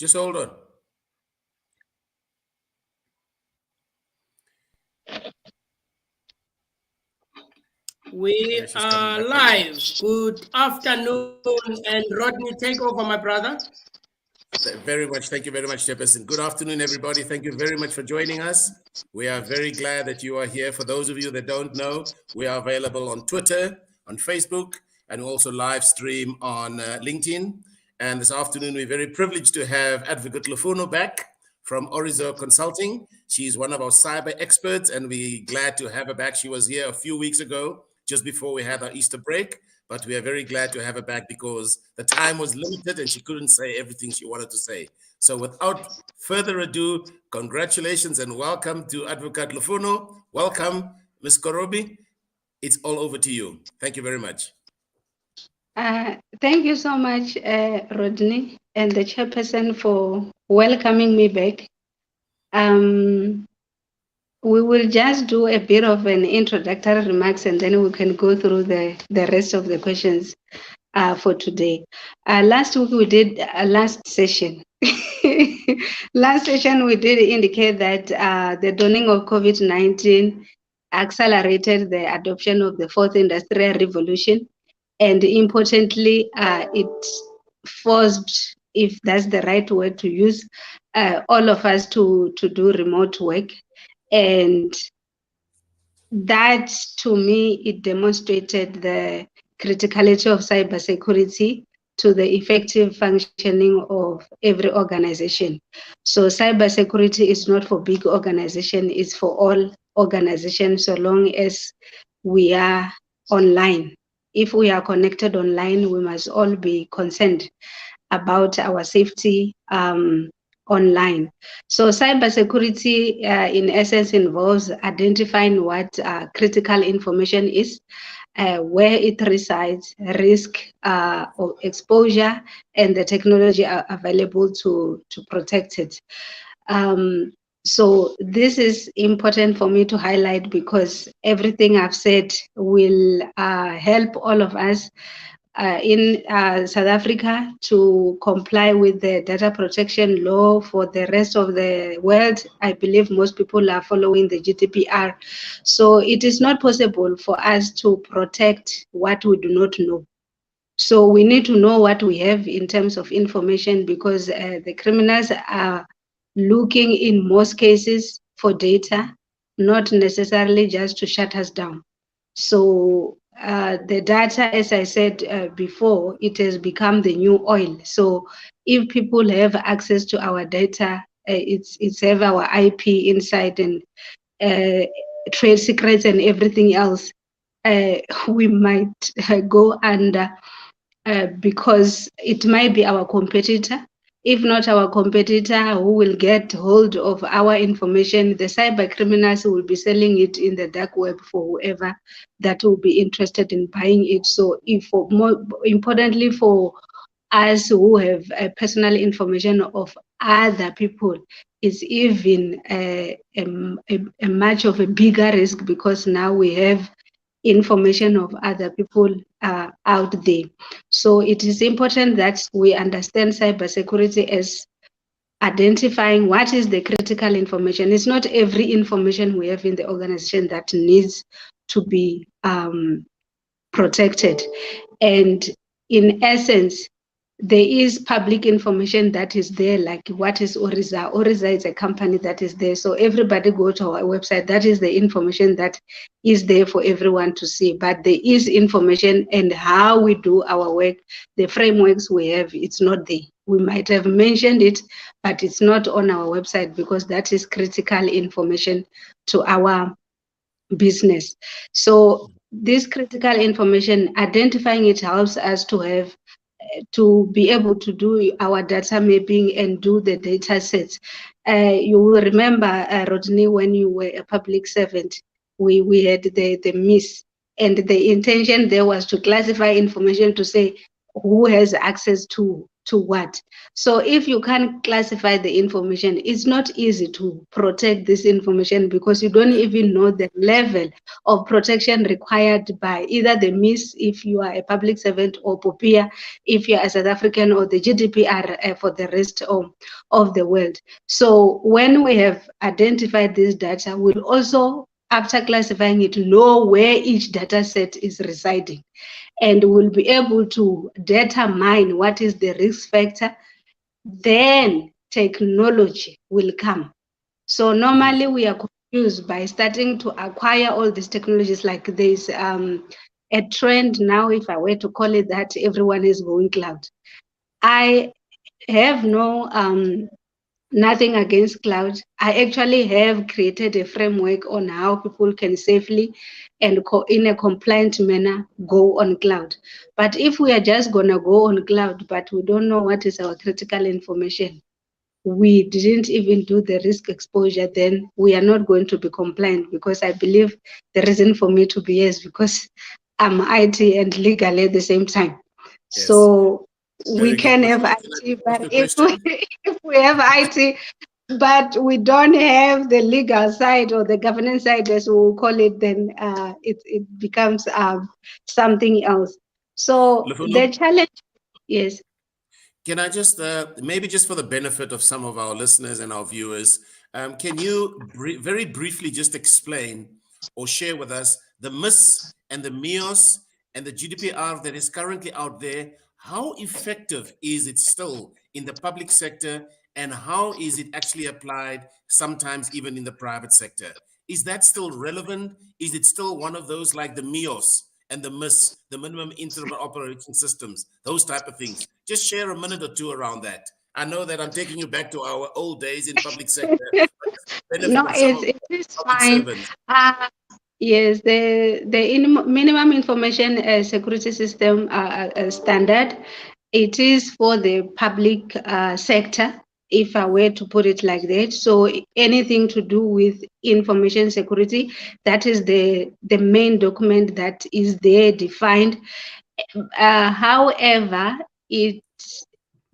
Just hold on. We are live. Good afternoon, and Rodney, take over, my brother. Very much. Thank you very much, Chairperson. Good afternoon, everybody. Thank you very much for joining us. We are very glad that you are here. For those of you that don't know, we are available on Twitter, on Facebook, and also live stream on LinkedIn. And this afternoon, we're very privileged to have Advocate Lufuno back from Orizo Consulting. She's one of our cyber experts, and we're glad to have her back. She was here a few weeks ago, just before we had our Easter break. But we are very glad to have her back because the time was limited and she couldn't say everything she wanted to say. So without further ado, congratulations and welcome to Advocate Lufuno. Welcome, Ms. Korobi. It's all over to you. Thank you very much. Thank you so much, Rodney, and the chairperson for welcoming me back. We will just do a bit of an introductory remarks and then we can go through the rest of the questions for today. Last week we did last session. Last session we did indicate that the dawning of COVID-19 accelerated the adoption of the fourth industrial revolution, and importantly, it forced, if that's the right word to use, all of us to do remote work. And that, to me, it demonstrated the criticality of cybersecurity to the effective functioning of every organization. So cybersecurity is not for big organizations, it's for all organizations so long as we are online. If we are connected online, we must all be concerned about our safety online. So cybersecurity in essence involves identifying what critical information is, where it resides, risk or exposure, and the technology available to protect it. So this is important for me to highlight because everything I've said will help all of us in South Africa to comply with the data protection law. For the rest of the world, I believe most people are following the GDPR. So it is not possible for us to protect what we do not know. So we need to know what we have in terms of information because the criminals are looking in most cases for data, not necessarily just to shut us down. So the data, as I said before, it has become the new oil. So if people have access to our data, it's have our IP inside and trade secrets and everything else, we might go under because it might be our competitor. If not our competitor, who will get hold of our information, the cyber criminals will be selling it in the dark web for whoever that will be interested in buying it. So if more importantly for us who have personal information of other people, is even a much of a bigger risk because now we have information of other people out there. So it is important that we understand cybersecurity as identifying what is the critical information. It's not every information we have in the organization that needs to be protected. And in essence, there is public information that is there, like what is Oriza. Oriza is a company that is there. So everybody go to our website. That is the information that is there for everyone to see. But there is information and how we do our work, the frameworks we have, it's not there. We might have mentioned it, but it's not on our website because that is critical information to our business. So this critical information, identifying it helps us to have to be able to do our data mapping and do the data sets. You will remember, Rodney, when you were a public servant, we had the MIS, and the intention there was to classify information to say who has access to to what. So if you can't classify the information, it's not easy to protect this information because you don't even know the level of protection required by either the MIS if you are a public servant, or POPIA if you are a South African, or the GDPR for the rest of the world. So when we have identified this data, we'll also, after classifying it, know where each data set is residing, and we'll be able to determine what is the risk factor. Then technology will come. So normally we are confused by starting to acquire all these technologies. Like there's a trend now, if I were to call it that, everyone is going cloud. I have nothing against cloud. I actually have created a framework on how people can safely and in a compliant manner go on cloud. But if we are just gonna go on cloud, but we don't know what is our critical information, we didn't even do the risk exposure, then we are not going to be compliant, because I believe the reason for me to be is because I'm IT and legal at the same time. Yes. So Very we can good. have IT, but if we have IT, but we don't have the legal side or the governance side, as we will call it, then it becomes something else. So the challenge, yes. Can I just, maybe just for the benefit of some of our listeners and our viewers, can you very briefly just explain or share with us the MIS and the MIOS and the GDPR that is currently out there? How effective is it still in the public sector, and how is it actually applied sometimes even in the private sector? Is that still relevant? Is it still one of those like the MIOS and the MIS, the minimum interoperating systems, those type of things? Just share a minute or two around that. I know that I'm taking you back to our old days in public sector. No, it is fine. Yes, the minimum information security system standard, it is for the public sector, if I were to put it like that. So anything to do with information security, that is the main document that is there defined. However, it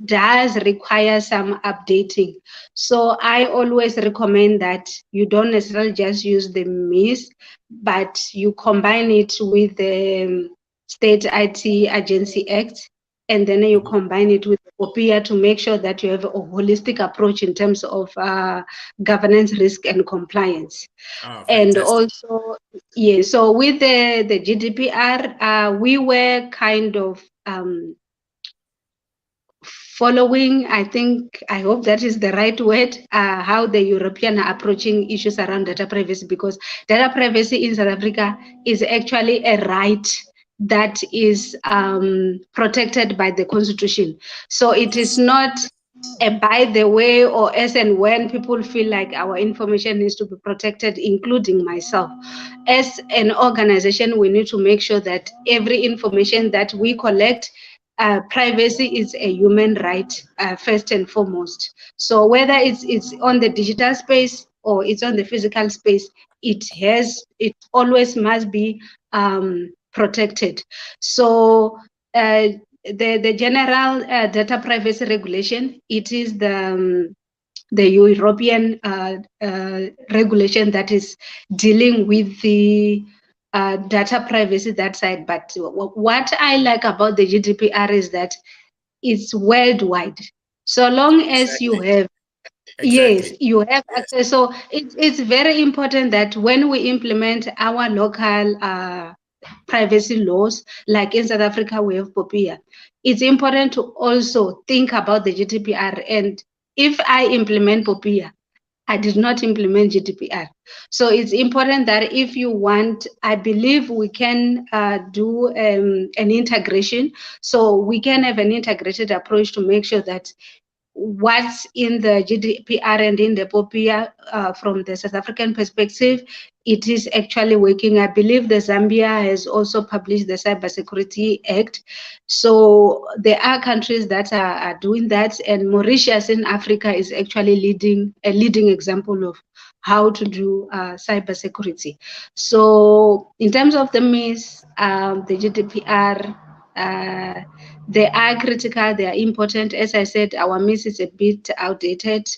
does require some updating. So I always recommend that you don't necessarily just use the MIS, but you combine it with the State IT Agency Act, and then you combine it with POPIA to make sure that you have a holistic approach in terms of governance, risk, and compliance. And also, yeah, so with the GDPR, we were kind of following, I hope that is the right word, how the European are approaching issues around data privacy, because data privacy in South Africa is actually a right that is protected by the Constitution. So it is not a by the way or as and when people feel like our information needs to be protected, including myself. As an organization, we need to make sure that every information that we collect, privacy is a human right, first and foremost. So whether it's on the digital space or it's on the physical space, it always must be protected. So the general data privacy regulation, it is the European regulation that is dealing with the data privacy, that side. But what I like about the GDPR is that it's worldwide. So long as you have, yes, you have access. So it's very important that when we implement our local privacy laws, like in South Africa, we have POPIA. It's important to also think about the GDPR. And if I implement POPIA, I did not implement GDPR. So it's important that if you want, I believe we can do an integration. So we can have an integrated approach to make sure that what's in the GDPR and in the POPIA from the South African perspective, it is actually working. I believe the Zambia has also published the Cybersecurity Act. So there are countries that are doing that, and Mauritius in Africa is actually a leading example of how to do cybersecurity. So in terms of the MIS, the GDPR, they are critical, they are important. As I said, our miss is a bit outdated.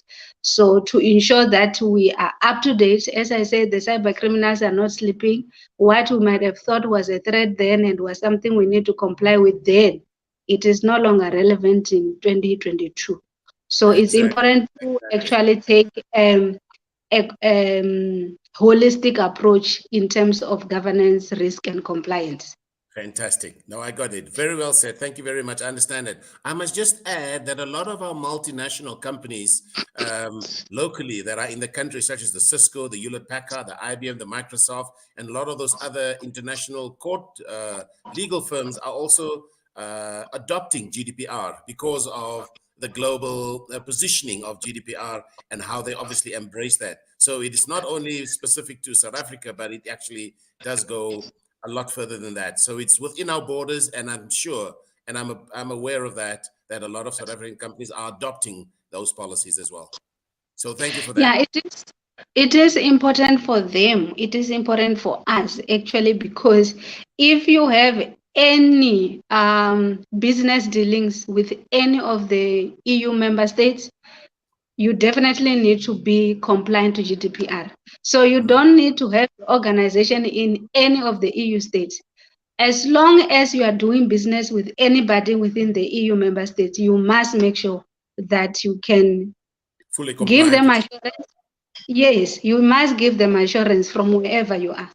So to ensure that we are up to date, as I said, the cyber criminals are not sleeping. What we might have thought was a threat then and was something we need to comply with then, it is no longer relevant in 2022. So it's important to actually take a holistic approach in terms of governance, risk, and compliance. Fantastic. No, I got it. Very well said. Thank you very much. I understand it. I must just add that a lot of our multinational companies locally that are in the country, such as the Cisco, the Hewlett Packard, the IBM, the Microsoft, and a lot of those other international court legal firms are also adopting GDPR because of the global positioning of GDPR and how they obviously embrace that. So it is not only specific to South Africa, but it actually does go a lot further than that. So it's within our borders, and I'm sure, and I'm aware of that a lot of South African companies are adopting those policies as well. So thank you for that. Yeah, it is important for them. It is important for us actually, because if you have any business dealings with any of the EU member states, you definitely need to be compliant to GDPR. So you don't need to have organization in any of the EU states. As long as you are doing business with anybody within the EU member states, you must make sure that you can fully give them compliant. assurance. Yes, you must give them assurance from wherever you are.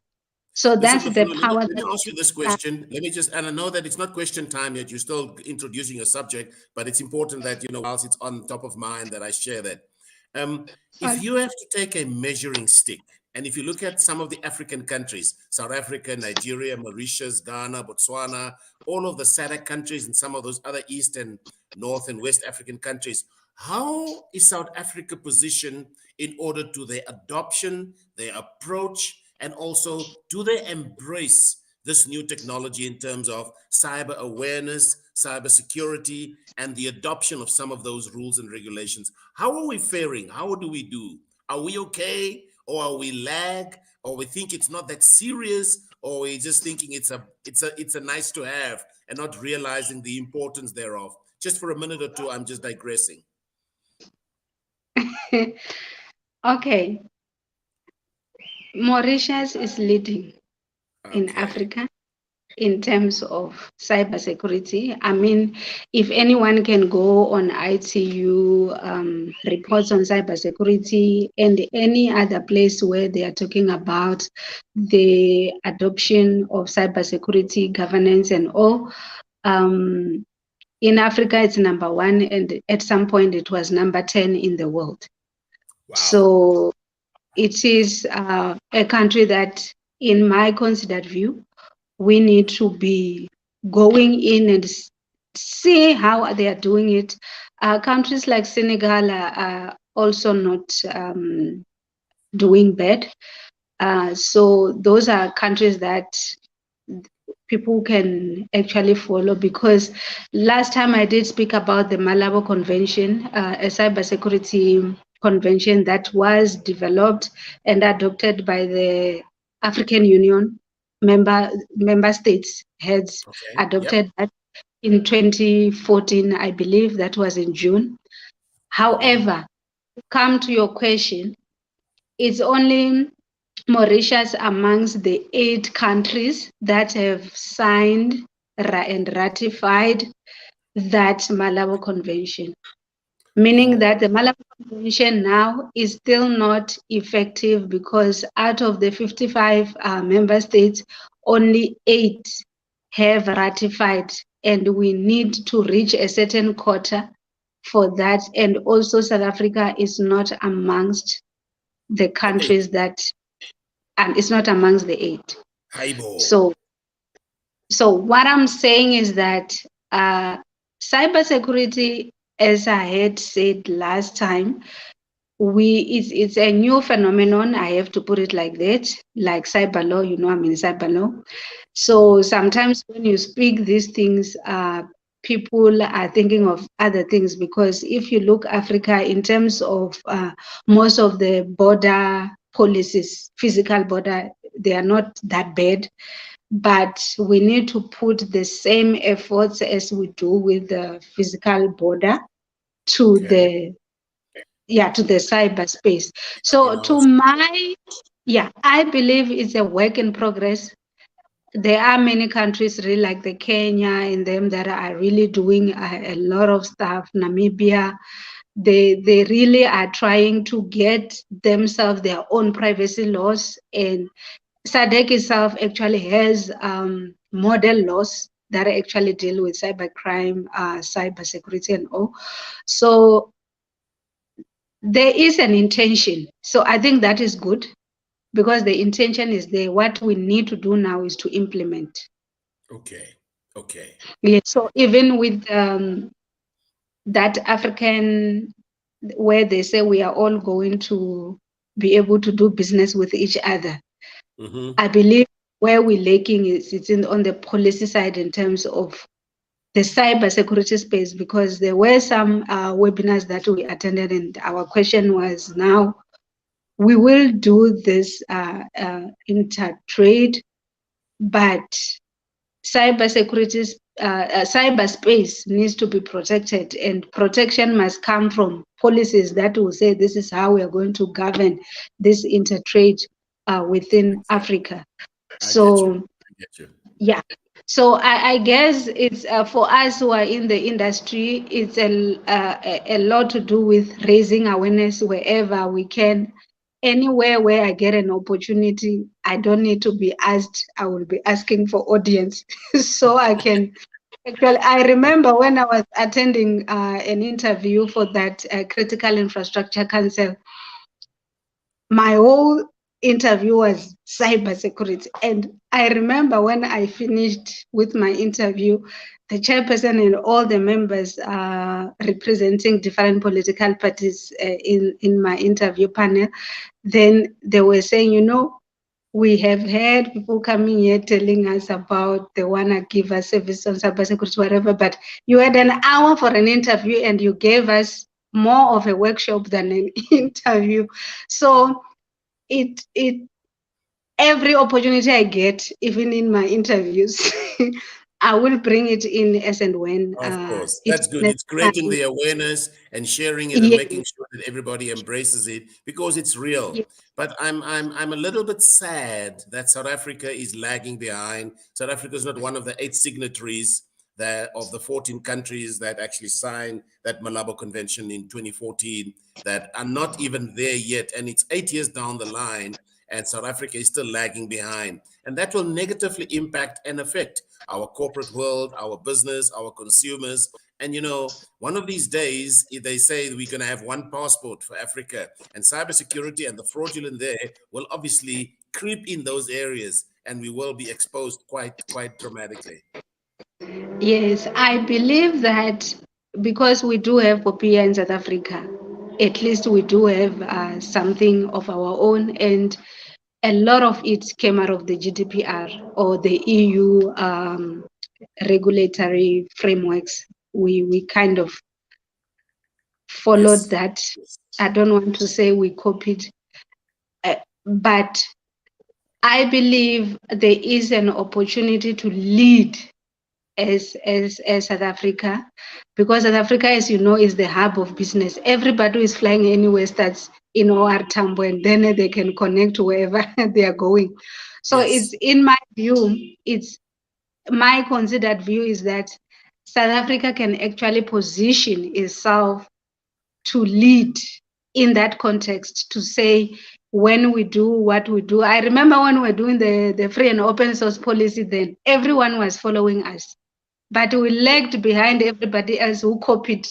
So that's the power. Let me ask you this question. Let me just, and I know that it's not question time yet. You're still introducing your subject, but it's important that, whilst it's on top of mind, that I share that. If you have to take a measuring stick, and if you look at some of the African countries, South Africa, Nigeria, Mauritius, Ghana, Botswana, all of the SADC countries and some of those other East and North and West African countries, how is South Africa positioned in order to their adoption, their approach, and also do they embrace this new technology in terms of cyber awareness, cyber security, and the adoption of some of those rules and regulations? How are we faring? How do we do? Are we okay? Or are we lag? Or we think it's not that serious? Or we're just thinking it's a nice to have and not realizing the importance thereof? Just for a minute or two, I'm just digressing. Okay. Mauritius is leading in Africa in terms of cybersecurity. I mean, if anyone can go on ITU reports on cybersecurity and any other place where they are talking about the adoption of cybersecurity governance and all, in Africa it's number 1, and at some point it was number 10 in the world. Wow. So it is a country that, in my considered view, we need to be going in and see how they are doing it. Countries like Senegal are also not doing bad. So those are countries that people can actually follow, because last time I did speak about the Malabo Convention, a cybersecurity convention that was developed and adopted by the African Union member states heads, adopted that in 2014, I believe that was in June. However, to come to your question, it's only Mauritius amongst the 8 countries that have signed and ratified that Malabo Convention, meaning that the Malabo Convention now is still not effective, because out of the 55 member states, only 8 have ratified, and we need to reach a certain quota for that. And also South Africa is not amongst the countries that, and it's not amongst the 8. So what I'm saying is that cybersecurity, as I had said last time, it's a new phenomenon. I have to put it like that, like cyber law. I'm in cyber law. So sometimes when you speak these things, people are thinking of other things, because if you look Africa in terms of most of the border policies, physical border, they are not that bad. but we need to put the same efforts as we do with the physical border to the cyberspace. So I believe it's a work in progress. There are many countries really like the Kenya and them that are really doing a lot of stuff. Namibia, they really are trying to get themselves their own privacy laws, and SADC itself actually has model laws that actually deal with cybercrime, cybersecurity, and all. So there is an intention. So I think that is good, because the intention is there. What we need to do now is to implement. Okay. Yeah. So even with that African, where they say we are all going to be able to do business with each other, I believe where we're lacking is it's on the policy side in terms of the cybersecurity space, because there were some webinars that we attended, and our question was, now we will do this intertrade, but cybersecurity, cyberspace needs to be protected, and protection must come from policies that will say this is how we are going to govern this intertrade within Africa. So I get you. yeah. So I guess it's for us who are in the industry, it's a lot to do with raising awareness wherever we can. Anywhere where I get an opportunity, I don't need to be asked. I will be asking for audience, so I can. Actually, I remember when I was attending an interview for that Critical Infrastructure Council, my whole interview was cybersecurity. And I remember when I finished with my interview, the chairperson and all the members representing different political parties in my interview panel, then they were saying, we have had people coming here telling us about they want to give us service on cybersecurity, whatever, but you had an hour for an interview and you gave us more of a workshop than an interview. So it every opportunity I get, even in my interviews, I will bring it in as and when. Of course, It's that's good. It's creating necessary. the awareness and sharing it and Yeah, making sure that everybody embraces it because it's real. yeah. But I'm a little bit sad that South Africa is lagging behind. South Africa is not one of the 8 signatories that of the 14 countries that actually signed that Malabo Convention in 2014 that are not even there yet, and it's 8 years down the line, and South Africa is still lagging behind, and that will negatively impact and affect our corporate world, our business, our consumers. And one of these days, if they say we're going to have one passport for Africa, and cybersecurity and the fraudulent there will obviously creep in those areas, and we will be exposed quite dramatically. Yes, I believe that because we do have Popia in South Africa, at least we do have something of our own, and a lot of it came out of the GDPR or the EU regulatory frameworks. We kind of followed Yes. that. I don't want to say we copied, but I believe there is an opportunity to lead as South Africa, because South Africa, as you know, is the hub of business. Everybody who is flying anywhere starts in OR Tambo, and then they can connect to wherever they are going. So Yes. it's, in my view, it's my considered view is that South Africa can actually position itself to lead in that context, to say when we do what we do. I remember when we were doing the free and open source policy, then everyone was following us, but we lagged behind everybody else who copied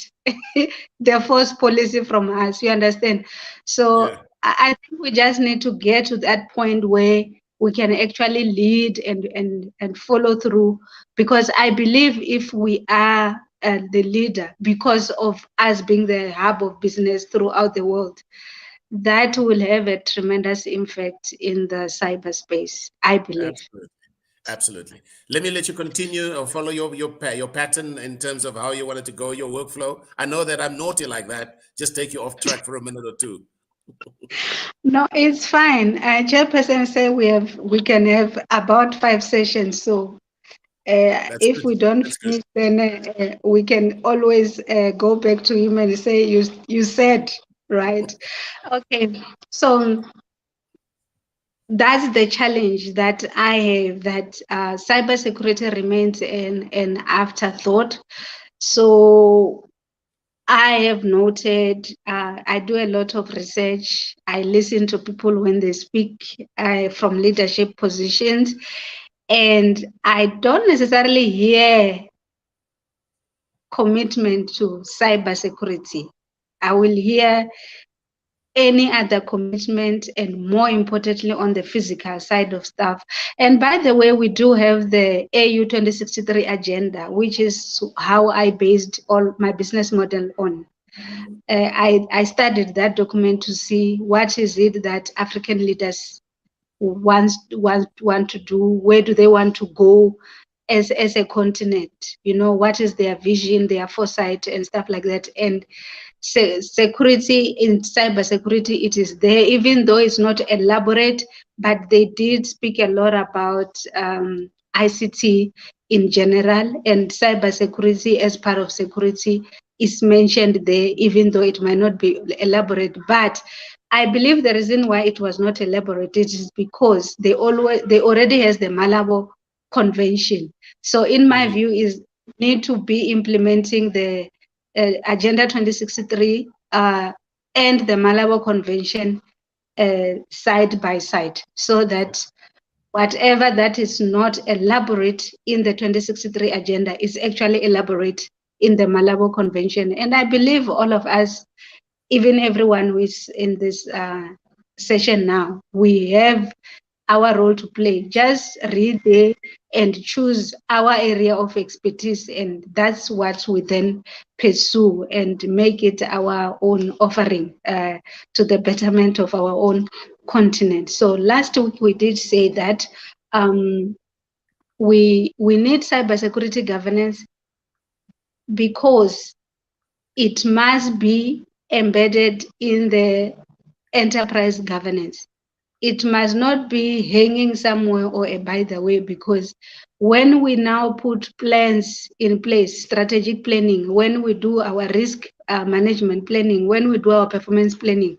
the forced policy from us. You understand? So Yeah. I think we just need to get to that point where we can actually lead and follow through, because I believe if we are the leader, because of us being the hub of business throughout the world, that will have a tremendous impact in the cyberspace, I believe. Absolutely. Absolutely. Let me let you continue or follow your pattern in terms of how you wanted to go, your workflow. I know that I'm naughty like that. Just take you off track for a minute or two. No, it's fine. Chairperson said we can have about 5 sessions. So That's if good. we don't That's good. finish, then we can always go back to him and say you said, right? Okay. So that's the challenge that I have, that cybersecurity remains an afterthought. So I have noted, I do a lot of research. I listen to people when they speak from leadership positions, and I don't necessarily hear commitment to cybersecurity. I will hear any other commitment, and more importantly on the physical side of stuff. And by the way, we do have the AU 2063 agenda, which is how I based all my business model on. I studied that document to see what is it that African leaders want to do, where do they want to go as a continent, what is their vision, their foresight and stuff like that. And security, in cybersecurity, it is there, even though it's not elaborate, but they did speak a lot about ICT in general, and cybersecurity as part of security is mentioned there, even though it might not be elaborate. But I believe the reason why it was not elaborated is because they already has the Malabo Convention. So in my view, is need to be implementing the Agenda 2063 and the Malabo Convention side by side, so that whatever that is not elaborate in the 2063 agenda is actually elaborate in the Malabo Convention. And I believe all of us, even everyone who is in this session now, we have our role to play. Just read there and choose our area of expertise, and that's what we then pursue and make it our own offering to the betterment of our own continent. So last week we did say that we need cybersecurity governance because it must be embedded in the enterprise governance. It must not be hanging somewhere or a by the way, because when we now put plans in place, strategic planning, when we do our risk management planning, when we do our performance planning,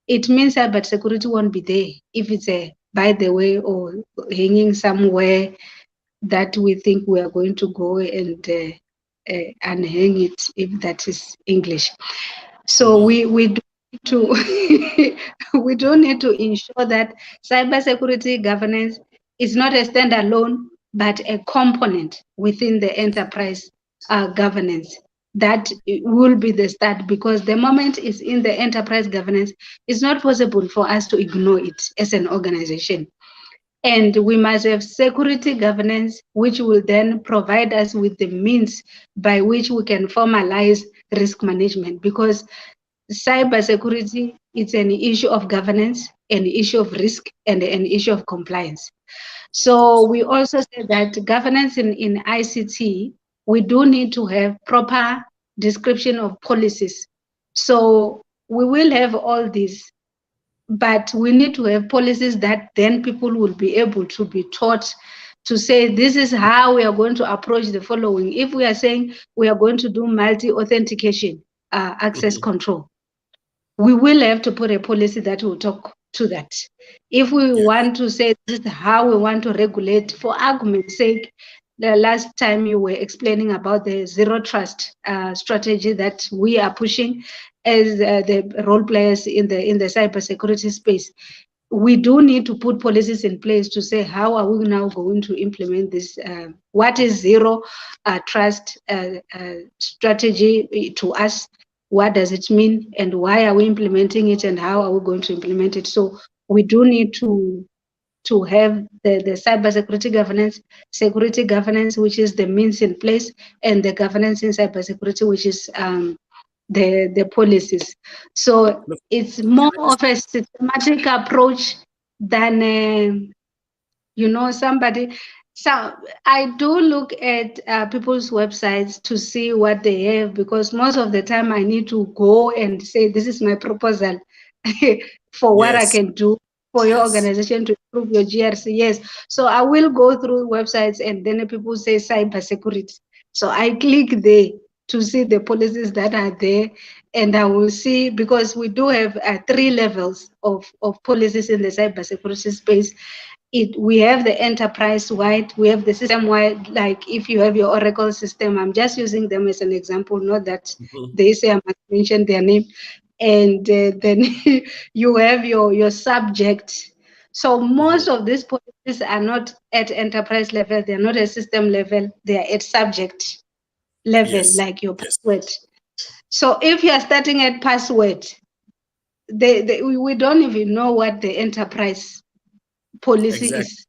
it means cybersecurity won't be there if it's a by the way or hanging somewhere that we think we are going to go and hang it, if that is English. So we do need to we do need to ensure that cybersecurity governance is not a standalone, but a component within the enterprise governance. That will be the start, because the moment it's in the enterprise governance, it's not possible for us to ignore it as an organization. And we must have security governance, which will then provide us with the means by which we can formalize risk management, because cybersecurity is an issue of governance, an issue of risk, and an issue of compliance. So we also said that governance in ICT, we do need to have proper description of policies. So we will have all these, but we need to have policies that then people will be able to be taught to say, this is how we are going to approach the following. If we are saying we are going to do multi-authentication, access control, we will have to put a policy that will talk to that. If we want to say this is how we want to regulate, for argument's sake, the last time you were explaining about the zero trust strategy that we are pushing as the role players in the cybersecurity space, we do need to put policies in place to say, how are we now going to implement this? What is zero trust strategy to us? What does it mean, and why are we implementing it, and how are we going to implement it? So we do need to have the cybersecurity governance, security governance, which is the means in place, and the governance in cybersecurity, which is the policies. So it's more of a systematic approach than somebody. So I do look at people's websites to see what they have, because most of the time I need to go and say, this is my proposal. for what I Yes. can do for your Yes. organization to improve your GRC. Yes. So I will go through websites and then people say cybersecurity. So I click there to see the policies that are there, and I will see, because we do have 3 levels of policies in the cybersecurity space. We have the enterprise wide, we have the system wide. Like if you have your Oracle system, I'm just using them as an example, not that they say I must mention their name. And then you have your subject. So most of these policies are not at enterprise level, they're not at system level, they're at subject level, Yes. like your Yes. password. So if you're starting at password, we don't even know what the enterprise policy Exactly. is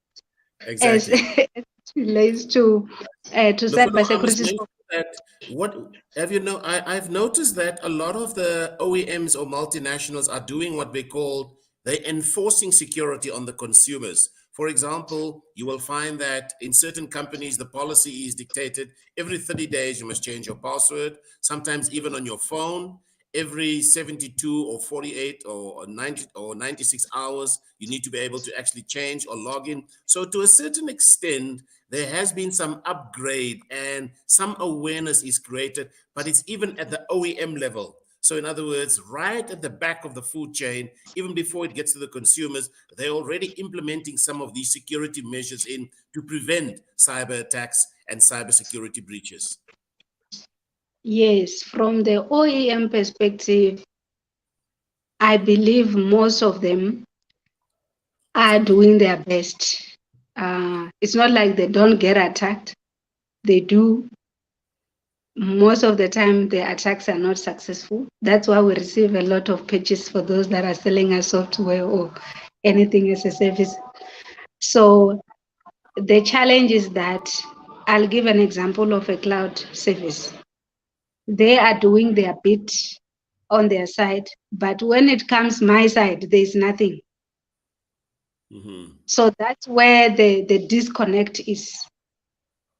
as Exactly. it relates to No, I was cybersecurity. mentioning that what have you know, I've noticed that a lot of the OEMs or multinationals are doing what they call they're enforcing security on the consumers. For example, you will find that in certain companies, the policy is dictated every 30 days, you must change your password, sometimes even on your phone. Every 72 or 48 or 90 or 96 hours, you need to be able to actually change or log in. So to a certain extent, there has been some upgrade and some awareness is created, but it's even at the OEM level. So in other words, right at the back of the food chain, even before it gets to the consumers, they're already implementing some of these security measures in to prevent cyber attacks and cybersecurity breaches. Yes, from the OEM perspective, I believe most of them are doing their best. It's not like they don't get attacked. They do. Most of the time, the attacks are not successful. That's why we receive a lot of pitches for those that are selling us software or anything as a service. So the challenge is that, I'll give an example of a cloud service. They are doing their bit on their side, but when it comes my side, there's nothing. So that's where the disconnect is,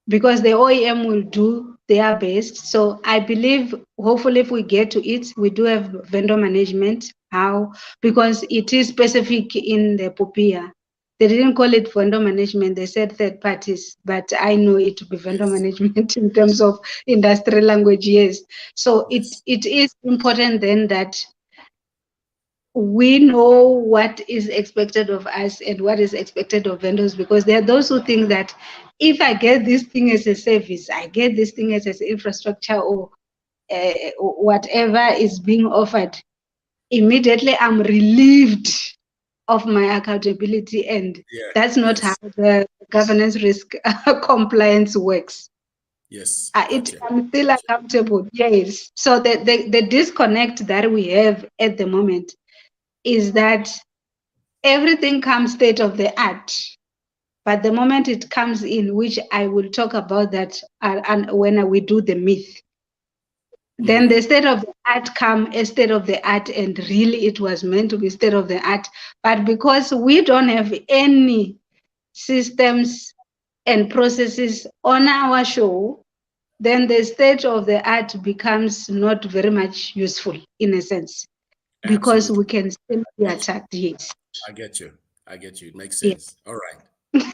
because the OEM will do their best. So I believe, hopefully, if we get to it, we do have vendor management. How? Because it is specific in the POPIA. They didn't call it vendor management, they said third parties, but I know it to be vendor Yes. management in terms of industrial language, yes. So Yes. it is important then that we know what is expected of us and what is expected of vendors, because there are those who think that if I get this thing as a service, I get this thing as an infrastructure, or whatever is being offered, immediately I'm relieved of my accountability. And Yeah. that's not how Yes. the governance risk compliance works. Yes. I'm still accountable, yes. So the disconnect that we have at the moment is that everything comes state of the art, but the moment it comes in, which I will talk about that, and when we do the myth, then the state of the art come a state of the art, and really it was meant to be state of the art, but because we don't have any systems and processes on our show, then the state of the art becomes not very much useful in a sense, because Absolutely. we can still be attacked, yes. I get you. I get you. It makes Yeah. sense. All right.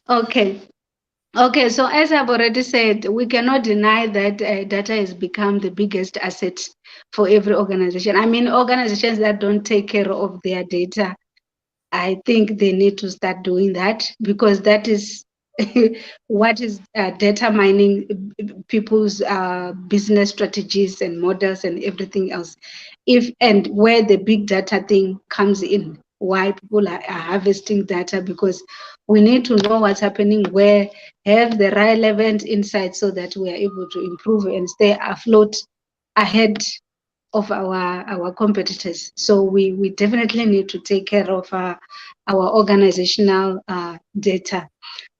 Okay. Okay, so as I've already said, we cannot deny that data has become the biggest asset for every organization. I mean, organizations that don't take care of their data, I think they need to start doing that, because that is what is determining people's business strategies and models and everything else. And where the big data thing comes in, why people are harvesting data, because we need to know what's happening where, have the relevant insights, so that we are able to improve and stay afloat ahead of our competitors. So we definitely need to take care of our organizational data.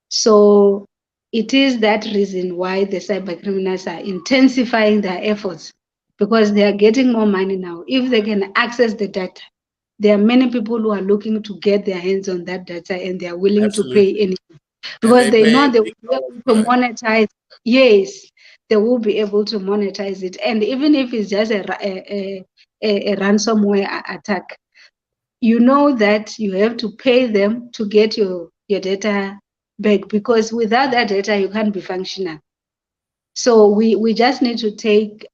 So it is that reason why the cyber criminals are intensifying their efforts, because they are getting more money now. If they can access the data, there are many people who are looking to get their hands on that data, and they are willing to pay Absolutely. anything, And because they they pay know a they will big be able price to for it. monetize. Yes, they will be able to monetize it. And even if it's just a ransomware attack, you know that you have to pay them to get your data back, because without that data, you can't be functional. So we just need to take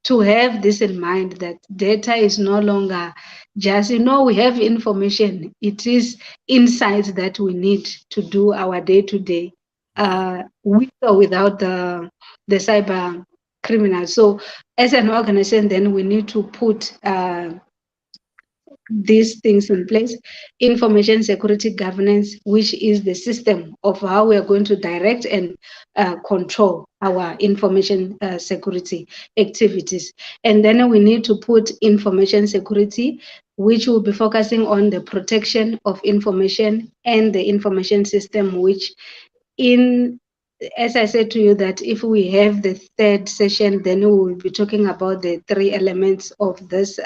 to have this in mind, that data is no longer just, we have information. It is insights that we need to do our day-to-day, with or without the cyber criminals. So as an organization, then we need to put these things in place. Information security governance, which is the system of how we are going to direct and control our information security activities. And then we need to put information security, which will be focusing on the protection of information and the information system, which as I said to you, that if we have the third session, then we will be talking about the three elements of this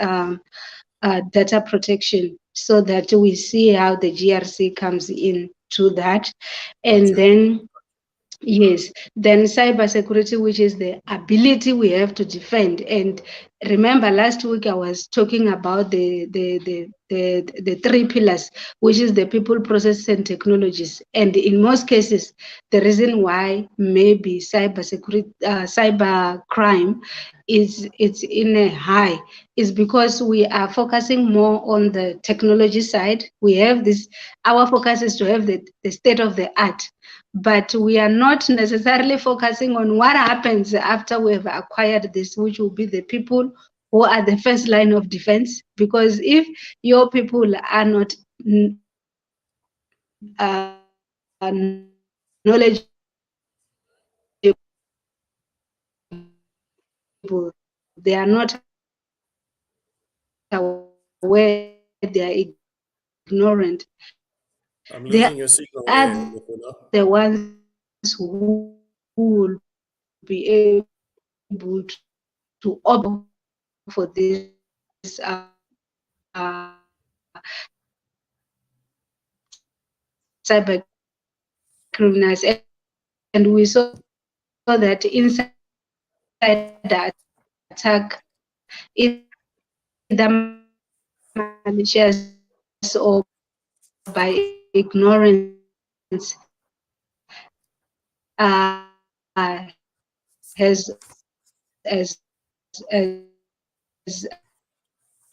data protection, so that we see how the GRC comes in to that. And then, yes, then cybersecurity, which is the ability we have to defend. And remember, last week I was talking about the three pillars, which is the people, process, and technologies. And in most cases, the reason why maybe cybersecurity, cyber crime it's in a high is because we are focusing more on the technology side. We have this, our focus is to have the state of the art, but we are not necessarily focusing on what happens after we have acquired this, which will be the people who are the first line of defense. Because if your people are not knowledgeable, they are not aware, they are ignorant. I'm They losing your signal are there. the ones who will be able to opt for this cyber criminals. And we saw that inside the attack, either malicious or by ignorance, has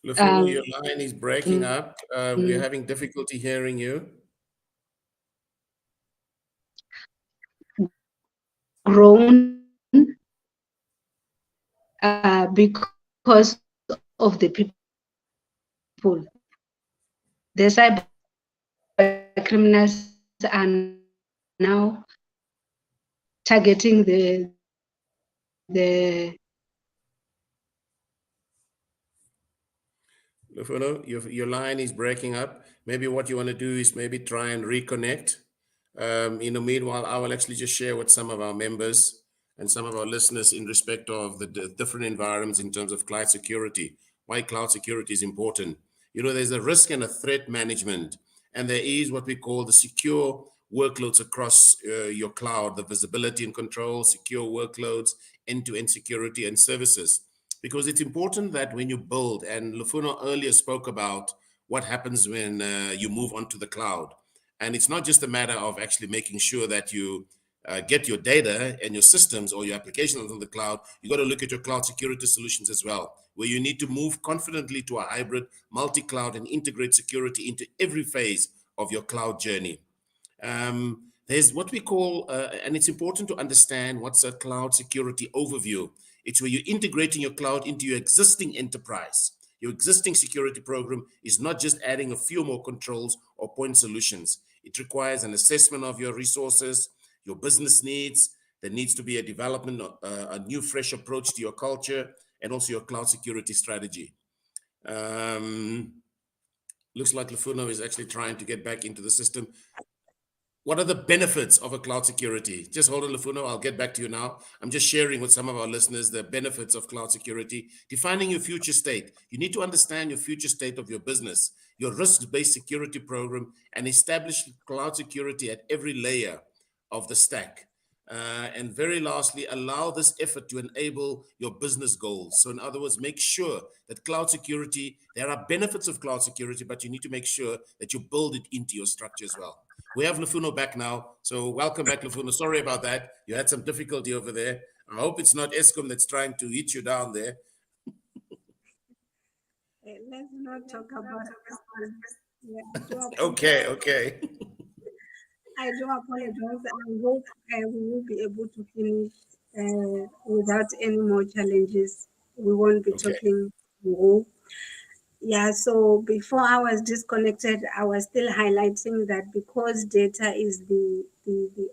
Lufuno, your line is breaking up. We're having difficulty hearing you. grown because of the people. The cyber criminals are now targeting the Lufuno, your line is breaking up. Maybe what you want to do is maybe try and reconnect. Meanwhile, I will actually just share with some of our members and some of our listeners in respect of the different environments in terms of cloud security, why cloud security is important. There's a risk and a threat management, and there is what we call the secure workloads across your cloud, the visibility and control, secure workloads, end-to-end security and services. Because it's important that when you build, and Lufuno earlier spoke about what happens when you move onto the cloud. And it's not just a matter of actually making sure that you get your data and your systems or your applications on the cloud. You got to look at your cloud security solutions as well, where you need to move confidently to a hybrid multi-cloud and integrate security into every phase of your cloud journey. There's what we call, and it's important to understand what's a cloud security overview. It's where you're integrating your cloud into your existing enterprise. Your existing security program is not just adding a few more controls or point solutions. It requires an assessment of your resources, your business needs. There needs to be a development, a new, fresh approach to your culture, and also your cloud security strategy. Looks like Lufuno is actually trying to get back into the system. What are the benefits of a cloud security? Just hold on, Lufuno. I'll get back to you now. I'm just sharing with some of our listeners the benefits of cloud security. Defining your future state. You need to understand your future state of your business, your risk-based security program, and establish cloud security at every layer of the stack. And very lastly, allow this effort to enable your business goals. So in other words, make sure that cloud security, there are benefits of cloud security, but you need to make sure that you build it into your structure as well. We have Lufuno back now. So welcome back, Lufuno. Sorry about that. You had some difficulty over there. I hope it's not ESCOM that's trying to hit you down there. Let's not talk about Okay. I do apologize. I hope we will be able to finish without any more challenges. We won't be Okay. talking more. Yeah, so before I was disconnected, I was still highlighting that because data is the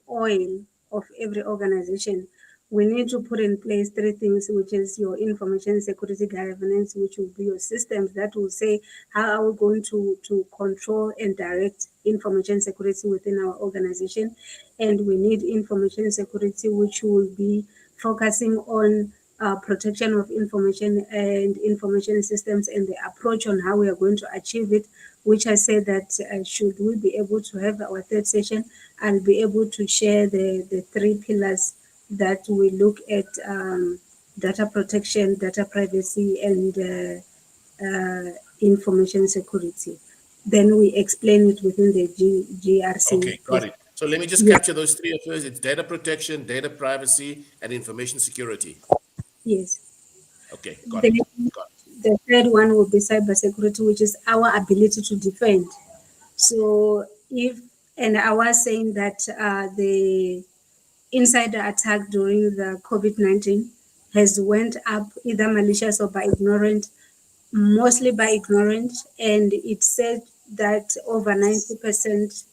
oil of every organization, we need to put in place three things, which is your information security governance, which will be your systems that will say how are we going to control and direct information security within our organization. And we need information security, which will be focusing on protection of information and information systems and the approach on how we are going to achieve it, which I said that should we be able to have our third session, I'll be able to share the three pillars that we look at data protection, data privacy, and information security. Then we explain it within the GRC. Okay, got it. So let me just capture those three of those. It's data protection, data privacy, and information security. Yes. Okay, got it. The third one will be cybersecurity, which is our ability to defend. So and I was saying that the insider attack during the COVID-19 has went up either malicious or by ignorant, mostly by ignorant, and it said that over 90%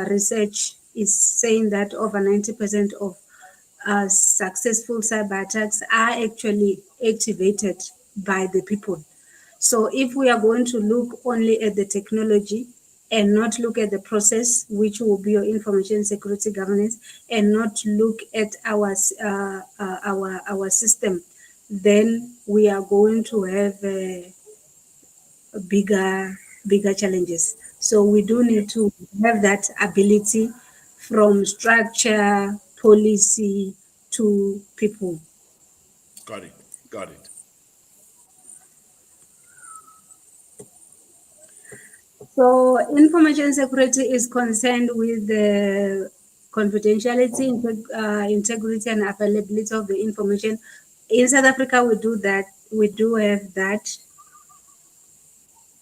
research is saying that over 90% of successful cyber attacks are actually activated by the people. So if we are going to look only at the technology and not look at the process, which will be your information security governance, and not look at our system, then we are going to have bigger challenges. So we do need to have that ability from structure, policy to people. Got it. So information security is concerned with the confidentiality, integrity, and availability of the information. In South Africa, we do that. We do have that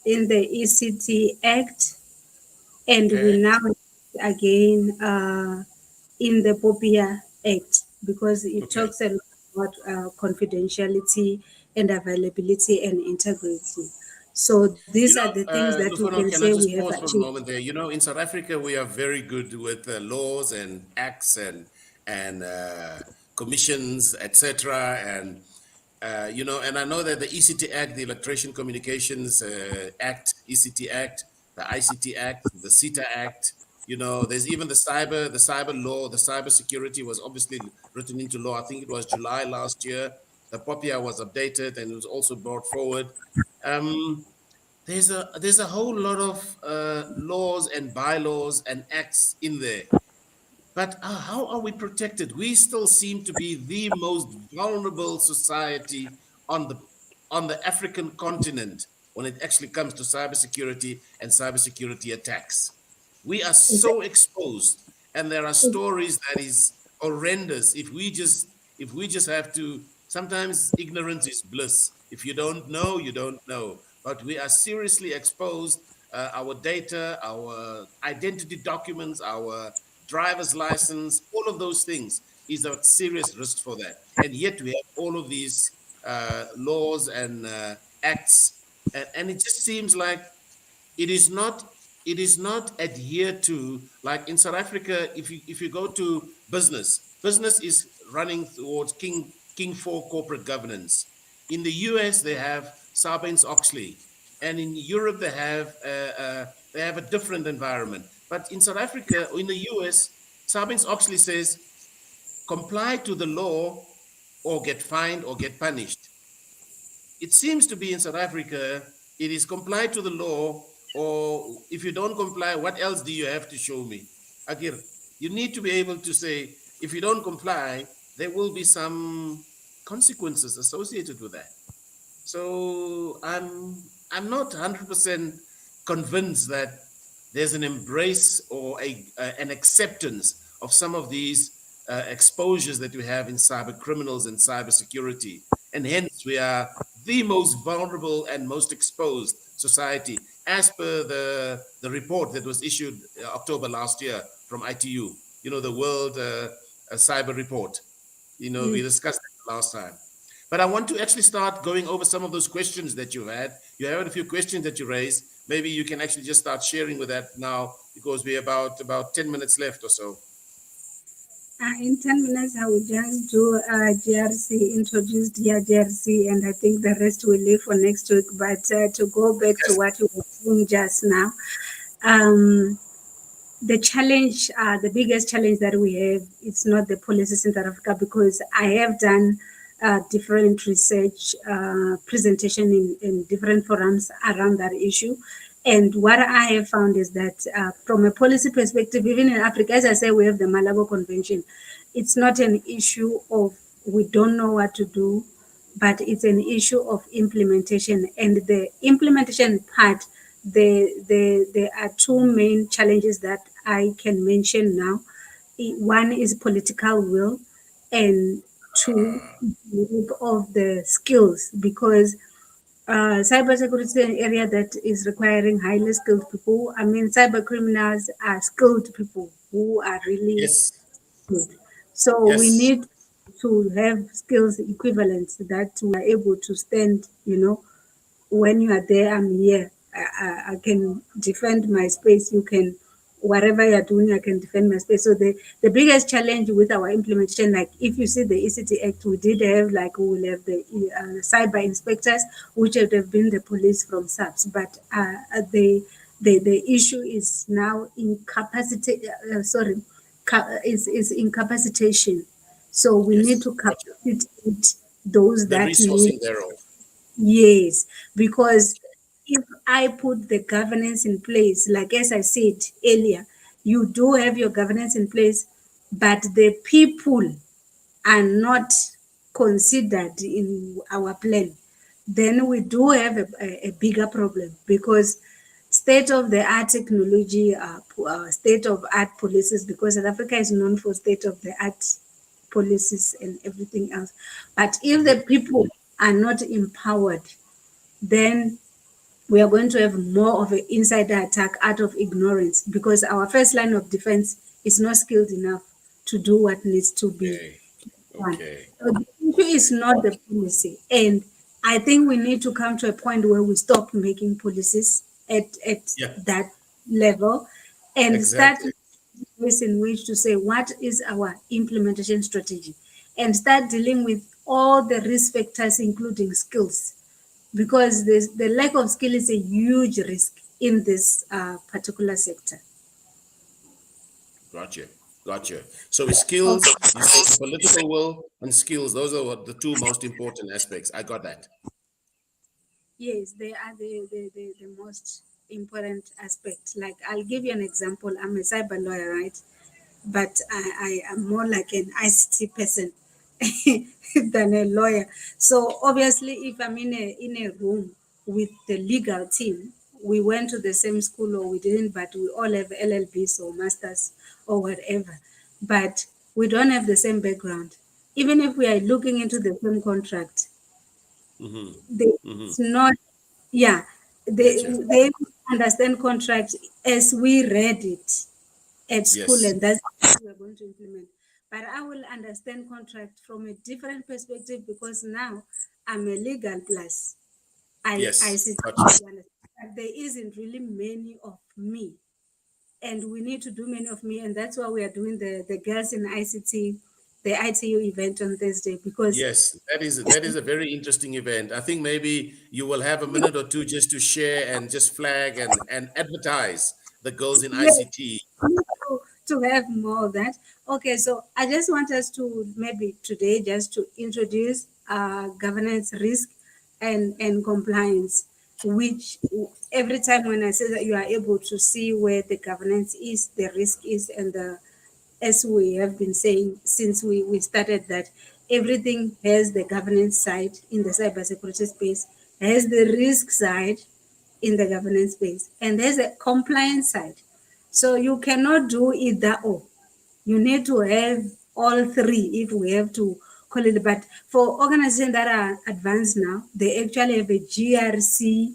in the ECT Act, and we now again in the POPIA Act, because it talks a lot about confidentiality and availability and integrity. So these are the things that we Lufono, can can I say just we have pause for a achieved. moment there? In South Africa, we are very good with laws and acts and commissions, etc. And and I know that the ECT Act, the Electrician Communications Act, ECT Act, the ICT Act, the CETA Act. There's even the cyber law, the cyber security was obviously written into law. I think it was July last year. The POPIA was updated and it was also brought forward. There's a whole lot of laws and bylaws and acts in there. But how are we protected? We still seem to be the most vulnerable society on the African continent when it actually comes to cybersecurity and cybersecurity attacks. We are so exposed, and there are stories that is horrendous. If we just have to, sometimes ignorance is bliss. If you don't know, you don't know. But we are seriously exposed. Our data, our identity documents, our driver's license, all of those things is a serious risk for that. And yet we have all of these laws and acts, and it just seems like it is not adhered to. Like in South Africa, if you go to business is running towards king 4 corporate governance. In the US they have Sarbanes-Oxley, and in Europe they have a different environment. But in South Africa or in the US, Sarbanes-Oxley says comply to the law or get fined or get punished. It seems to be in South Africa, it is comply to the law, or if you don't comply, what else do you have to show me? Agir, you need to be able to say, if you don't comply, there will be some consequences associated with that. So I'm not 100% convinced that there's an embrace or an acceptance of some of these exposures that we have in cyber criminals and cybersecurity, and hence we are the most vulnerable and most exposed society, as per the report that was issued October last year from ITU. The World Cyber Report. We discussed it last time. But I want to actually start going over some of those questions that you've had. You had a few questions that you raised. Maybe you can actually just start sharing with that now, because we're about 10 minutes left or so. In 10 minutes, I will just do GRC, introduced here GRC, and I think the rest will leave for next week. But to go back to what you were saying just now, the challenge, the biggest challenge that we have, it's not the policies in South Africa, because I have done different research presentation in different forums around that issue. And what I have found is that from a policy perspective, even in Africa, as I say, we have the Malabo Convention. It's not an issue of we don't know what to do, but it's an issue of implementation. And the implementation part, there are two main challenges that I can mention now. One is political will, and two, of the skills, because cybersecurity is an area that is requiring highly skilled people. I mean, cyber criminals are skilled people who are really good. So we need to have skills equivalents that we are able to stand, when you are there, I'm here. I can defend my space. You can, whatever you're doing, I can defend my space. So the biggest challenge with our implementation, like if you see the ECT Act, we did have, like, we will have the cyber inspectors, which would have been the police from SAPS. But the issue is now is incapacitation. So we need to capacitate those the that resourcing need. thereof. Yes, because if I put the governance in place, like as I said earlier, you do have your governance in place, but the people are not considered in our plan, then we do have a bigger problem, because state of the art technology, state of art policies, because South Africa is known for state of the art policies and everything else. But if the people are not empowered, then we are going to have more of an insider attack out of ignorance, because our first line of defense is not skilled enough to do what needs to be done. So the issue is not the policy. And I think we need to come to a point where we stop making policies at that level and start ways in which to say what is our implementation strategy, and start dealing with all the risk factors, including skills, because the lack of skill is a huge risk in this particular sector. Gotcha. So with skills, you say political will and skills, those are the two most important aspects. I got that. Yes, they are the most important aspect. Like, I'll give you an example. I'm a cyber lawyer, right? But I am more like an ICT person than a lawyer. So obviously, if I'm in a room with the legal team, we went to the same school or we didn't, but we all have LLBs or masters or whatever. But we don't have the same background. Even if we are looking into the same contract, it's not, they understand contract as we read it at school, and that's what we're going to implement. But I will understand contract from a different perspective, because now I'm a legal plus. I see. There isn't really many of me, and we need to do many of me, and that's why we are doing the girls in ICT, the ITU event on Thursday. Because that is a very interesting event. I think maybe you will have a minute or two just to share and just flag and advertise the girls in ICT. To have more of that. Okay, so I just want us to maybe today just to introduce governance, risk, and compliance, which every time when I say that, you are able to see where the governance is, the risk is, and the as we have been saying since we started, that everything has the governance side in the cybersecurity space, has the risk side in the governance space, and there's a compliance side. So you cannot do either or. You need to have all three if we have to call it. But for organizations that are advanced now, they actually have a GRC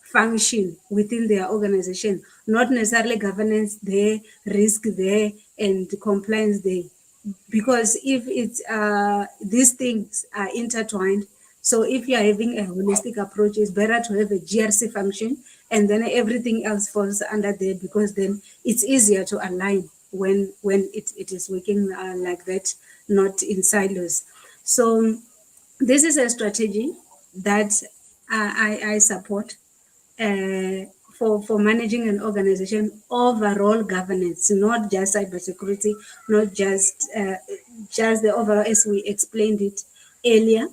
function within their organization, not necessarily governance there, risk there, and compliance there. Because if it's these things are intertwined, so if you are having a holistic approach, it's better to have a GRC function, and then everything else falls under there, because then it's easier to align when it is working like that, not in silos. So this is a strategy that I support for managing an organization overall governance, not just cybersecurity, not just the overall, as we explained it earlier.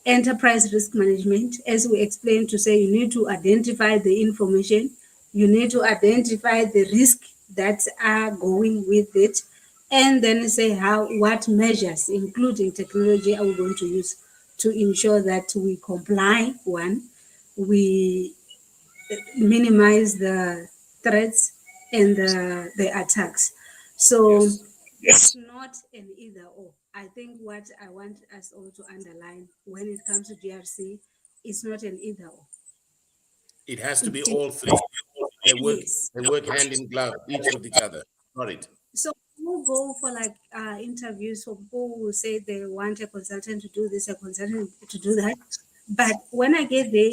Enterprise risk management, as we explained, to say you need to identify the information, you need to identify the risk that are going with it, and then say what measures, including technology, are we going to use to ensure that we comply. One, we minimize the threats and the attacks. So it's not an either or. I think what I want us all to underline when it comes to GRC, it's not an either or. It has to be all three. They work hand in glove, each with each other. Got it. So we'll go for like interviews for people who say they want a consultant to do this, a consultant to do that. But when I get there,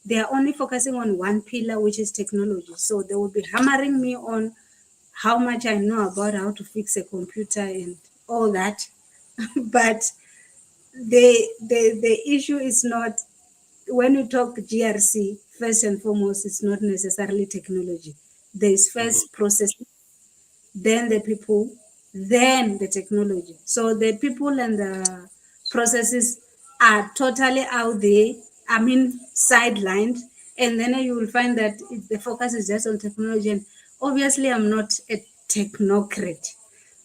they are only focusing on one pillar, which is technology. So they will be hammering me on how much I know about how to fix a computer and all that. But the issue is not, when you talk GRC, first and foremost, it's not necessarily technology. There's first processing, then the people, then the technology. So the people and the processes are totally out there, sidelined, and then you will find that the focus is just on technology. And obviously, I'm not a technocrat.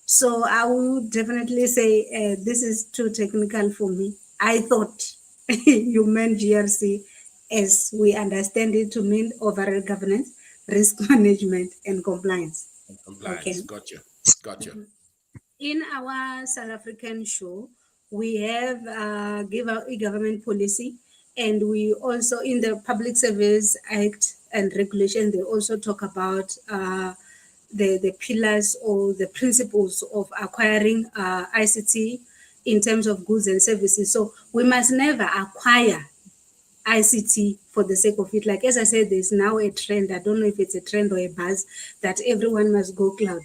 So I would definitely say this is too technical for me. I thought you meant GRC as we understand it to mean overall governance, risk management, and compliance. Compliance. Okay. Gotcha. In our South African show, we have e-government policy, and we also, in the Public Service Act and regulation, they also talk about the pillars or the principles of acquiring ICT in terms of goods and services. So we must never acquire ICT for the sake of it. Like, as I said, there's now a trend, I don't know if it's a trend or a buzz, that everyone must go cloud.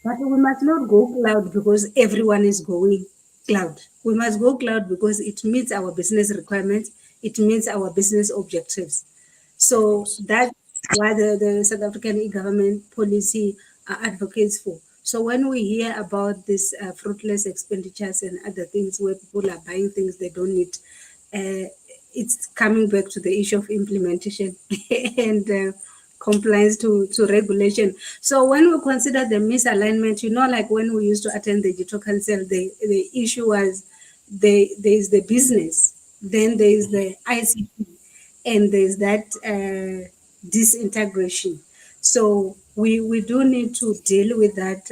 But we must not go cloud because everyone is going cloud. We must go cloud because it meets our business requirements, it meets our business objectives. So that's what the South African e-government policy advocates for. So when we hear about these fruitless expenditures and other things where people are buying things they don't need, it's coming back to the issue of implementation and compliance to regulation. So when we consider the misalignment, like when we used to attend the Digital Council, the issue was there is the business, then there is the ICT, and there's that disintegration. So we do need to deal with that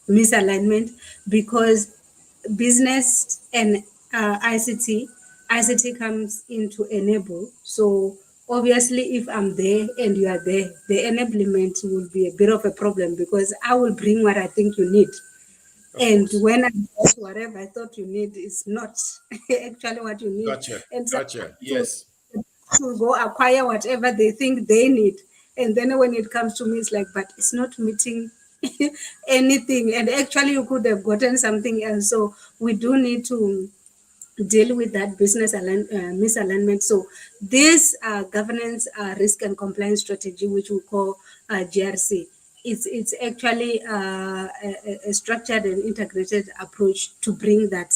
misalignment, because business and ICT comes in to enable. So obviously, if I'm there and you are there, the enablement will be a bit of a problem, because I will bring what I think you need. And when I get whatever I thought you need is not actually what you need. Gotcha. Yes. To go acquire whatever they think they need. And then when it comes to me, it's like, but it's not meeting anything. And actually, you could have gotten something else. So we do need to deal with that business misalignment. So this governance, risk and compliance strategy, which we call GRC, it's actually a structured and integrated approach to bring that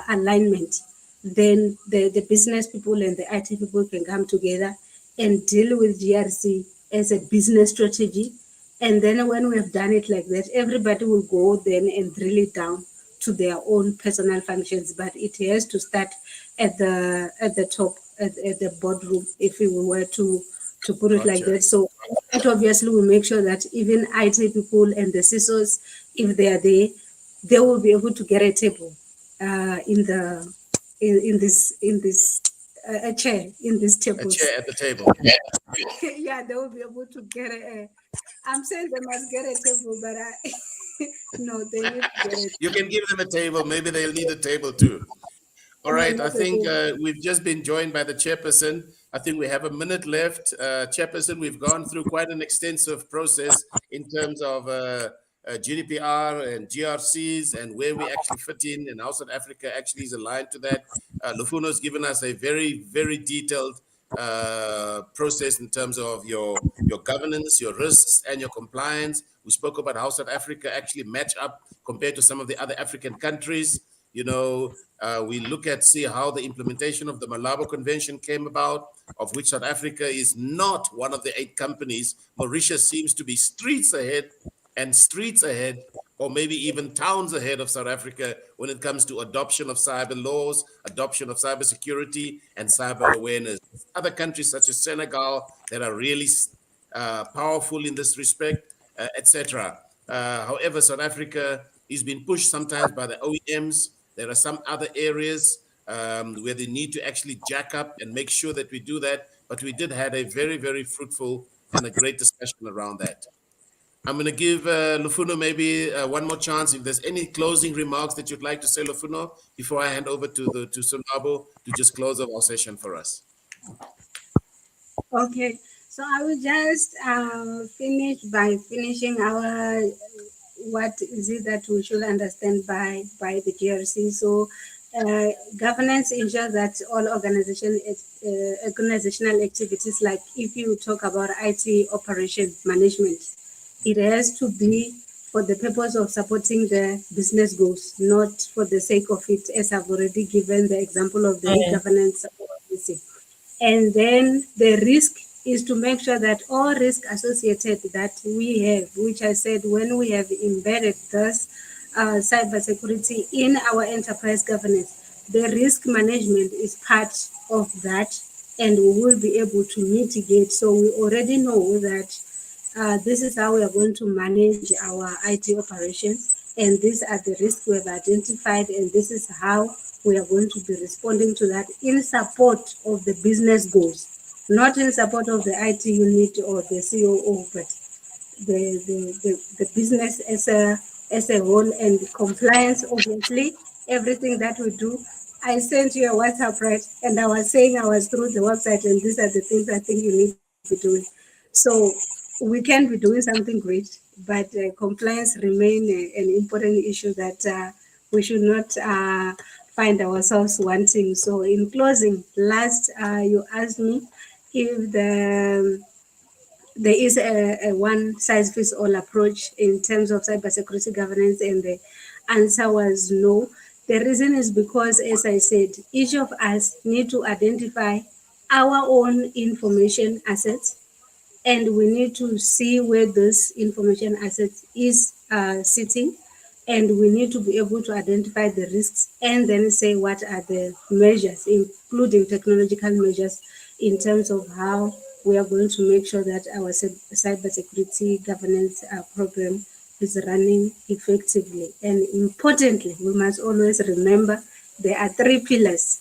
alignment. Then the business people and the IT people can come together and deal with GRC as a business strategy, And then when we have done it like that, everybody will go then and drill it down to their own personal functions. But it has to start at the top, at the boardroom, if we were to put it like Gotcha. that. So and obviously we make sure that even IT people and the CISOs, if they are there, they will be able to get a table in the in this a chair in these A tables. chair at the table. Yeah, they will be able to get a. I'm saying they must get a table, but no, they need to get it. You can give them a table. Maybe they'll need a table too. All No, right, I not a think table. we've just been joined by the chairperson. I think we have a minute left. Chairperson, we've gone through quite an extensive process in terms of GDPR and GRCs and where we actually fit in and how South Africa actually is aligned to that. Lufuno's given us a very, very detailed process in terms of your governance, your risks, and your compliance. We spoke about how South Africa actually match up compared to some of the other African countries. You know, we look at see how the implementation of the Malabo Convention came about, of which South Africa is not one of the 8 companies. Mauritius seems to be streets ahead and streets ahead, or maybe even towns ahead of South Africa when it comes to adoption of cyber laws, adoption of cybersecurity, and cyber awareness. Other countries such as Senegal that are really powerful in this respect, etc. However, South Africa is being pushed sometimes by the OEMs. There are some other areas where they need to actually jack up and make sure that we do that. But we did have a very, very fruitful and a great discussion around that. I'm going to give Lufuno maybe one more chance. If there's any closing remarks that you'd like to say, Lufuno, before I hand over to Sunabo to just close off our session for us. Okay, so I will just finish by finishing our what is it that we should understand by the GRC. So governance ensures that all organizational activities, like if you talk about IT operation management, it has to be for the purpose of supporting the business goals, not for the sake of it, as I've already given the example of the e-governance policy. And then the risk is to make sure that all risk associated that we have, which I said when we have embedded this cybersecurity in our enterprise governance, the risk management is part of that, and we will be able to mitigate. So we already know that this is how we are going to manage our IT operations, and these are the risks we have identified, and this is how we are going to be responding to that in support of the business goals, not in support of the IT unit or the COO, but the business as a whole, and compliance. Obviously, everything that we do. I sent you a WhatsApp, right? And I was saying I was through the website, and these are the things I think you need to be doing. So we can be doing something great, but compliance remain an important issue that we should not find ourselves wanting. So in closing, last you asked me if there is a one size fits all approach in terms of cybersecurity governance, and the answer was no. The reason is because, as I said, each of us need to identify our own information assets, and we need to see where this information assets is sitting, and we need to be able to identify the risks and then say what are the measures, including technological measures, in terms of how we are going to make sure that our cybersecurity governance program is running effectively. And importantly, we must always remember there are 3 pillars: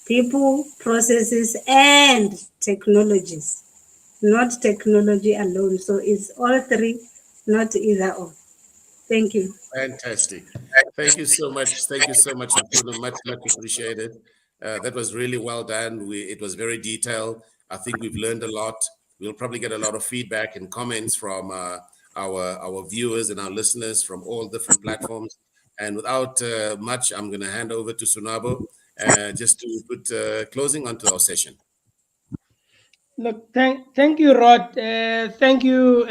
people, processes, and technologies, not technology alone. So it's all 3, not either or. Thank you. Fantastic. Thank you so much. Thank you so much, Lufuno. Much, much appreciated. That was really well done. It was very detailed. I think we've learned a lot. We'll probably get a lot of feedback and comments from our viewers and our listeners from all different platforms. And without much, I'm going to hand over to Sunabo just to put closing onto our session. Look, thank you, Rod. Thank you,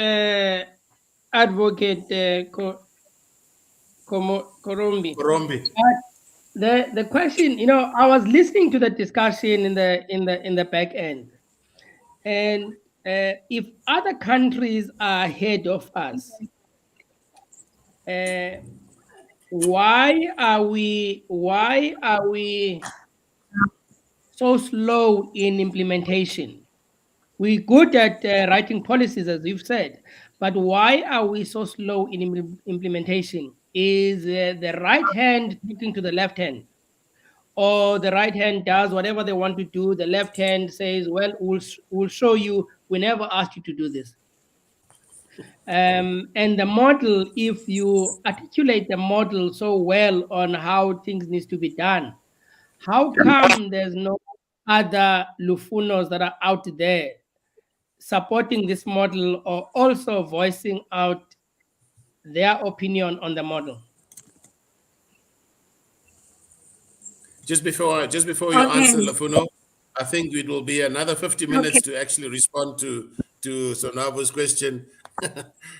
Advocate Korombi. Korombi. The question, I was listening to the discussion in the back end, and if other countries are ahead of us, why are we so slow in implementation? We're good at writing policies, as you've said, but why are we so slow in implementation? Is the right hand talking to the left hand, or the right hand does whatever they want to do? The left hand says, "Well, we'll show you. We never asked you to do this." And the model, if you articulate the model so well on how things needs to be done, how come there's no other Lufunos that are out there supporting this model or also voicing out their opinion on the model? Just before you answer, Lafuno, I think it will be another 50 minutes to actually respond to Sonabu's question.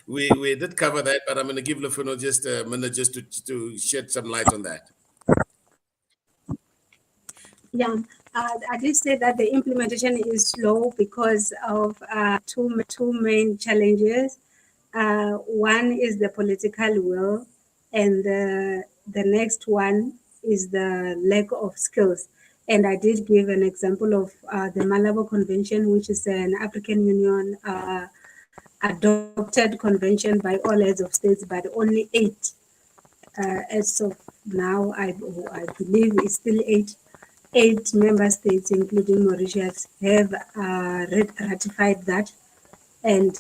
we did cover that, but I'm going to give Lafuno just a minute just to shed some light on that. Yeah, I did say that the implementation is slow because of two main challenges. One is the political will, and the next one is the lack of skills. And I did give an example of the Malabo Convention, which is an African Union adopted convention by all heads of states, but only 8 as of now. I believe it's still 8 member states, including Mauritius, have ratified that, and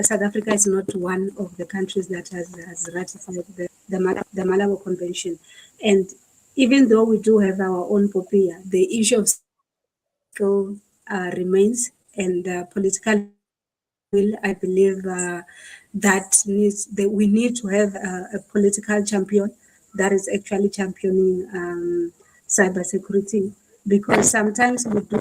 South Africa is not one of the countries that has ratified the Malabo Convention. And even though we do have our own POPIA, the issue of skill remains, and political will, I believe we need to have a political champion that is actually championing cybersecurity, because sometimes we do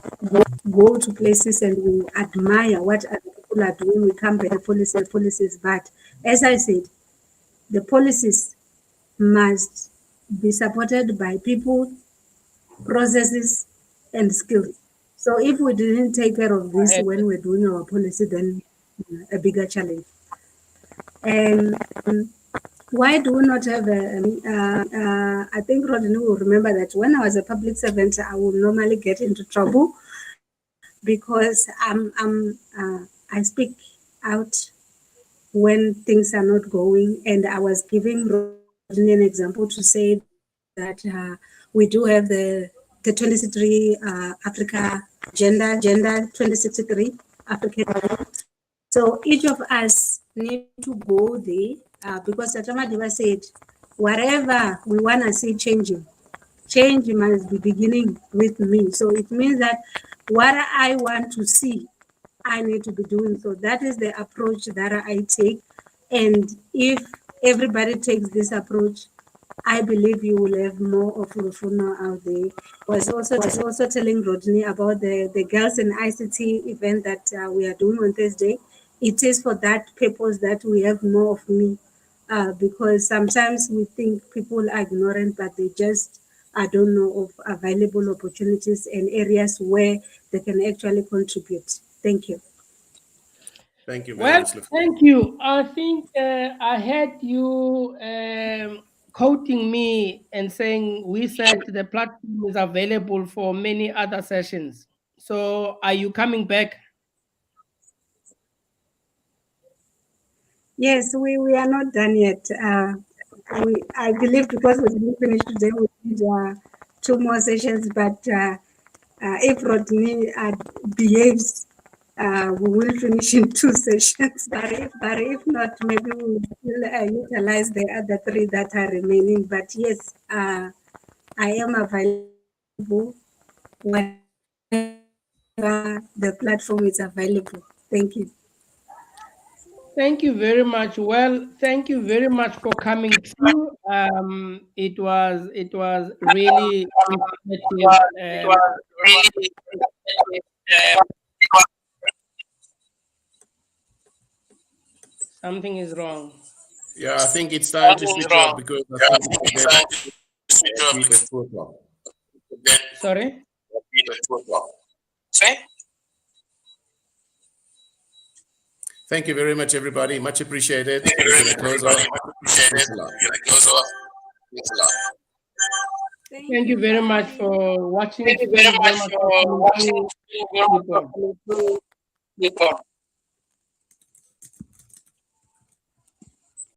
go to places and we admire what other people are doing. We come by the policies, but as I said, the policies must be supported by people, processes, and skills. So if we didn't take care of this when we're doing our policy, then a bigger challenge. And why do we not have I think Rodney will remember that when I was a public servant, I would normally get into trouble because I speak out when things are not going. And I was giving Rodney an example to say that we do have the 2063 Africa Agenda 2063 African. So each of us need to go there because Tatamadiba said, whatever we want to see change must be beginning with me. So it means that what I want to see, I need to be doing. So that is the approach that I take. And if everybody takes this approach, I believe you will have more of Rufuno out there. Was also telling Rodney about the Girls in ICT event that we are doing on Thursday. It is for that purpose that we have more of me, because sometimes we think people are ignorant, but they just don't know of available opportunities and areas where they can actually contribute. Thank you. Thank you very much. Thank you. I think I had you quoting me and saying we said the platform is available for many other sessions. So are you coming back? Yes, we are not done yet. I believe because we didn't finish today, we need 2 more sessions. But if Rodney behaves, we will finish in 2 sessions. But if not, maybe we will utilize the other 3 that are remaining. But yes, I am available whenever the platform is available. Thank you. Thank you very much. Well, thank you very much for coming through. It was really informative. Something is wrong. Yeah, I think it's time to switch off because I think it's 2 o'clock. Sorry? Thank you very much, everybody. Much appreciated. We're going to close off. Thanks a lot. Thank you very much for watching. Thank you very much for coming to report.